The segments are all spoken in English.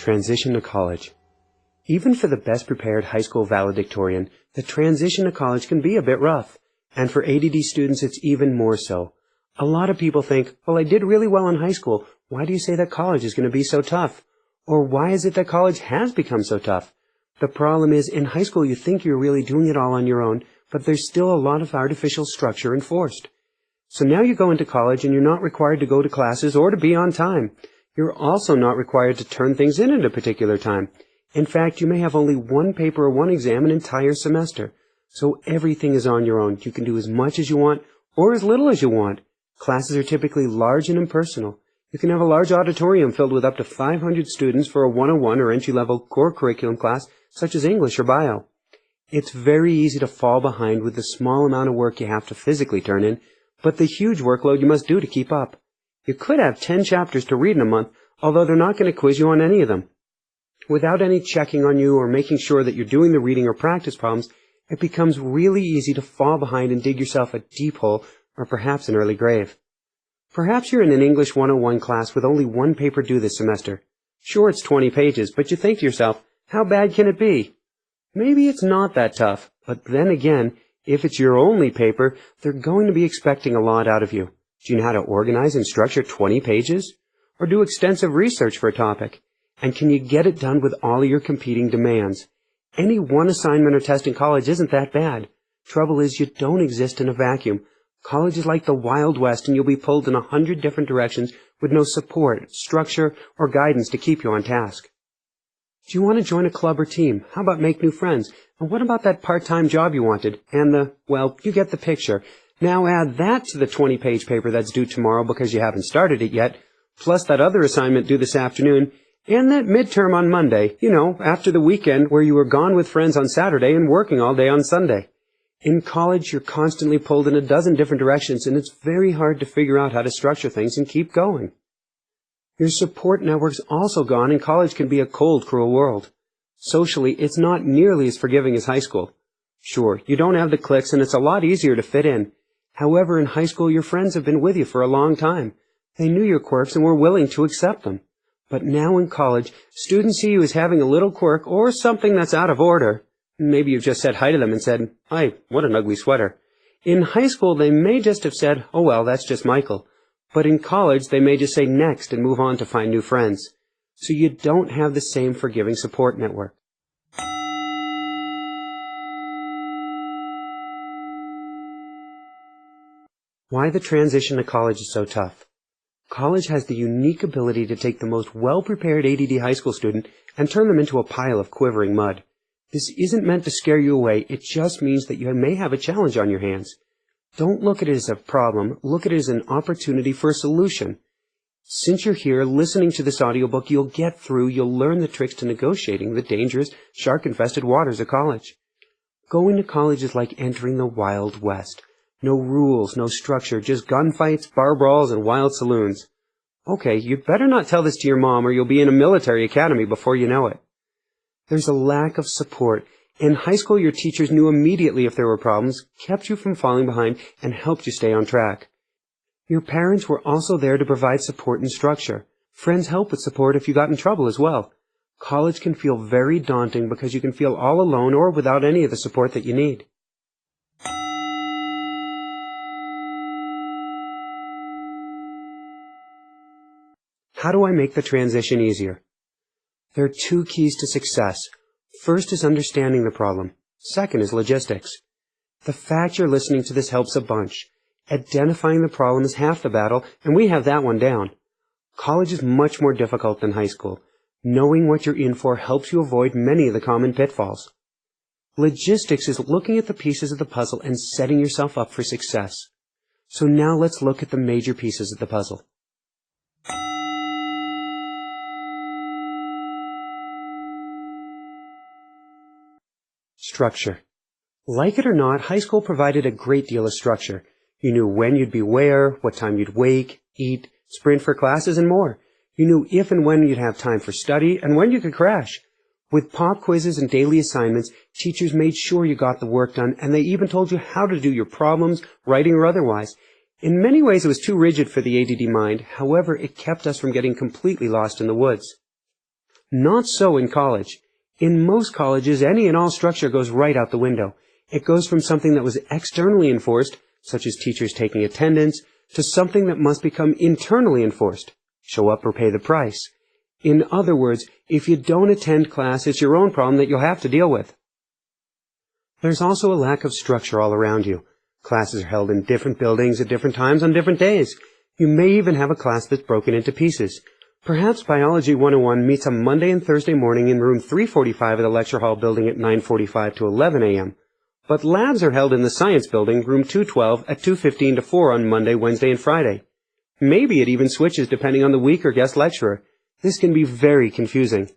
Transition to college. Even for the best prepared high school valedictorian, the transition to college can be a bit rough. And for ADD students, it's even more so. A lot of people think, well, I did really well in high school. Why do you say that college is going to be so tough? Or why is it that college has become so tough? The problem is, in high school, you think you're really doing it all on your own, but there's still a lot of artificial structure enforced. So now you go into college and you're not required to go to classes or to be on time. You're also not required to turn things in at a particular time. In fact, you may have only one paper or one exam an entire semester. So everything is on your own. You can do as much as you want or as little as you want. Classes are typically large and impersonal. You can have a large auditorium filled with up to 500 students for a 101 or entry-level core curriculum class such as English or Bio. It's very easy to fall behind with the small amount of work you have to physically turn in, but the huge workload you must do to keep up. You could have 10 chapters to read in a month, although they're not going to quiz you on any of them. Without any checking on you or making sure that you're doing the reading or practice problems, it becomes really easy to fall behind and dig yourself a deep hole or perhaps an early grave. Perhaps you're in an English 101 class with only one paper due this semester. Sure, it's 20 pages, but you think to yourself, how bad can it be? Maybe it's not that tough, but then again, if it's your only paper, they're going to be expecting a lot out of you. Do you know how to organize and structure 20 pages? Or do extensive research for a topic? And can you get it done with all of your competing demands? Any one assignment or test in college isn't that bad. Trouble is, you don't exist in a vacuum. College is like the Wild West, and you'll be pulled in 100 different directions with no support, structure, or guidance to keep you on task. Do you want to join a club or team? How about make new friends? And what about that part-time job you wanted? And well, you get the picture. Now add that to the 20-page paper that's due tomorrow because you haven't started it yet, plus that other assignment due this afternoon, and that midterm on Monday, after the weekend where you were gone with friends on Saturday and working all day on Sunday. In college, you're constantly pulled in a dozen different directions, and it's very hard to figure out how to structure things and keep going. Your support network's also gone, and college can be a cold, cruel world. Socially, it's not nearly as forgiving as high school. Sure, you don't have the cliques, and it's a lot easier to fit in. However, in high school, your friends have been with you for a long time. They knew your quirks and were willing to accept them. But now in college, students see you as having a little quirk or something that's out of order. Maybe you've just said hi to them and said, "Hi, what an ugly sweater." In high school, they may just have said, "Oh well, that's just Michael." But in college, they may just say next and move on to find new friends. So you don't have the same forgiving support network. Why the transition to college is so tough. College has the unique ability to take the most well-prepared ADD high school student and turn them into a pile of quivering mud. This isn't meant to scare you away, it just means that you may have a challenge on your hands. Don't look at it as a problem, look at it as an opportunity for a solution. Since you're here listening to this audiobook, you'll get through, you'll learn the tricks to negotiating the dangerous, shark-infested waters of college. Going to college is like entering the Wild West. No rules, no structure, just gunfights, bar brawls, and wild saloons. Okay, you'd better not tell this to your mom or you'll be in a military academy before you know it. There's a lack of support. In high school, your teachers knew immediately if there were problems, kept you from falling behind, and helped you stay on track. Your parents were also there to provide support and structure. Friends help with support if you got in trouble as well. College can feel very daunting because you can feel all alone or without any of the support that you need. How do I make the transition easier? There are two keys to success. First is understanding the problem. Second is logistics. The fact you're listening to this helps a bunch. Identifying the problem is half the battle, and we have that one down. College is much more difficult than high school. Knowing what you're in for helps you avoid many of the common pitfalls. Logistics is looking at the pieces of the puzzle and setting yourself up for success. So now let's look at the major pieces of the puzzle. Structure. Like it or not, high school provided a great deal of structure. You knew when you'd be where, what time you'd wake, eat, sprint for classes, and more. You knew if and when you'd have time for study and when you could crash. With pop quizzes and daily assignments, teachers made sure you got the work done, and they even told you how to do your problems, writing or otherwise. In many ways, it was too rigid for the ADD mind. However, it kept us from getting completely lost in the woods. Not so in college. In most colleges, any and all structure goes right out the window. It goes from something that was externally enforced, such as teachers taking attendance, to something that must become internally enforced. Show up or pay the price. In other words, if you don't attend class, it's your own problem that you'll have to deal with. There's also a lack of structure all around you. Classes are held in different buildings at different times on different days. You may even have a class that's broken into pieces. Perhaps Biology 101 meets on Monday and Thursday morning in room 345 of the lecture hall building at 9:45 to 11 a.m. But labs are held in the science building, room 212, at 2:15 to 4 on Monday, Wednesday, and Friday. Maybe it even switches depending on the week or guest lecturer. This can be very confusing.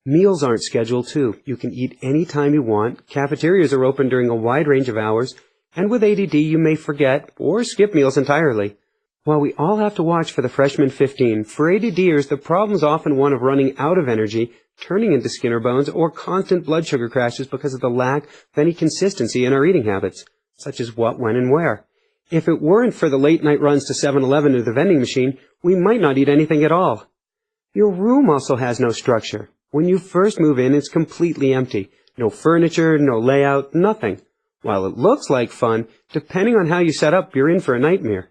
Meals aren't scheduled, too. You can eat any time you want. Cafeterias are open during a wide range of hours. And with ADD, you may forget or skip meals entirely. While we all have to watch for the freshman 15, for ADDers, the problem is often one of running out of energy, turning into Skinner bones, or constant blood sugar crashes because of the lack of any consistency in our eating habits, such as what, when, and where. If it weren't for the late-night runs to 7-Eleven or the vending machine, we might not eat anything at all. Your room also has no structure. When you first move in, it's completely empty. No furniture, no layout, nothing. While it looks like fun, depending on how you set up, you're in for a nightmare.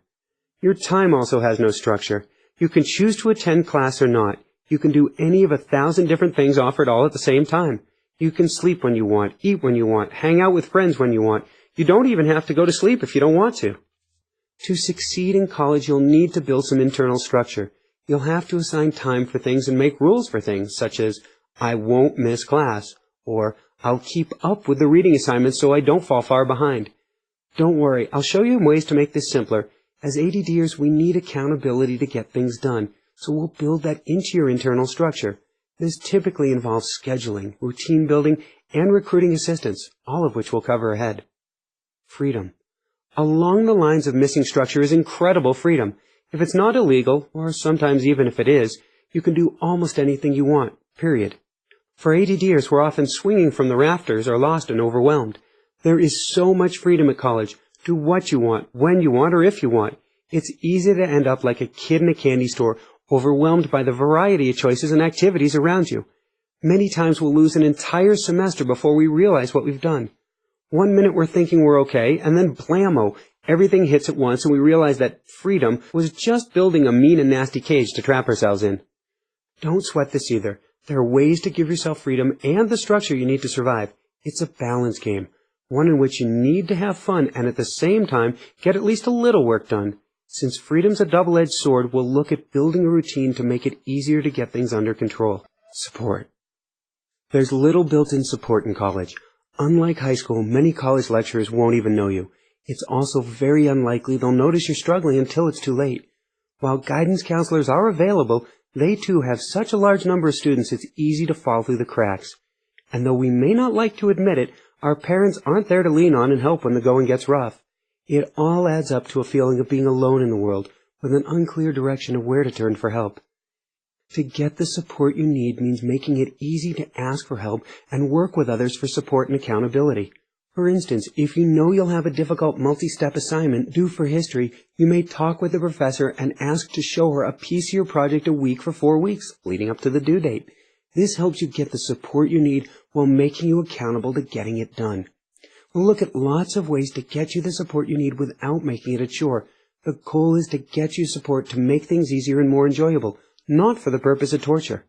Your time also has no structure. You can choose to attend class or not. You can do any of 1,000 different things offered all at the same time. You can sleep when you want, eat when you want, hang out with friends when you want. You don't even have to go to sleep if you don't want to. To succeed in college, you'll need to build some internal structure. You'll have to assign time for things and make rules for things, such as, I won't miss class, or I'll keep up with the reading assignments so I don't fall far behind. Don't worry, I'll show you ways to make this simpler. As ADDers, we need accountability to get things done, so we'll build that into your internal structure. This typically involves scheduling, routine building, and recruiting assistants, all of which we'll cover ahead. Freedom. Along the lines of missing structure is incredible freedom. If it's not illegal, or sometimes even if it is, you can do almost anything you want, period. For ADDers, we're often swinging from the rafters or lost and overwhelmed. There is so much freedom at college. Do what you want, when you want, or if you want. It's easy to end up like a kid in a candy store, overwhelmed by the variety of choices and activities around you. Many times we'll lose an entire semester before we realize what we've done. 1 minute we're thinking we're okay, and then blammo, everything hits at once and we realize that freedom was just building a mean and nasty cage to trap ourselves in. Don't sweat this either. There are ways to give yourself freedom and the structure you need to survive. It's a balance game, one in which you need to have fun and at the same time get at least a little work done. Since freedom's a double-edged sword, we'll look at building a routine to make it easier to get things under control. Support. There's little built-in support in college. Unlike high school, many college lecturers won't even know you. It's also very unlikely they'll notice you're struggling until it's too late. While guidance counselors are available, they too have such a large number of students it's easy to fall through the cracks. And though we may not like to admit it, our parents aren't there to lean on and help when the going gets rough. It all adds up to a feeling of being alone in the world, with an unclear direction of where to turn for help. To get the support you need means making it easy to ask for help and work with others for support and accountability. For instance, if you know you'll have a difficult multi-step assignment due for history, you may talk with the professor and ask to show her a piece of your project a week for 4 weeks, leading up to the due date. This helps you get the support you need while making you accountable to getting it done. We'll look at lots of ways to get you the support you need without making it a chore. The goal is to get you support to make things easier and more enjoyable, not for the purpose of torture.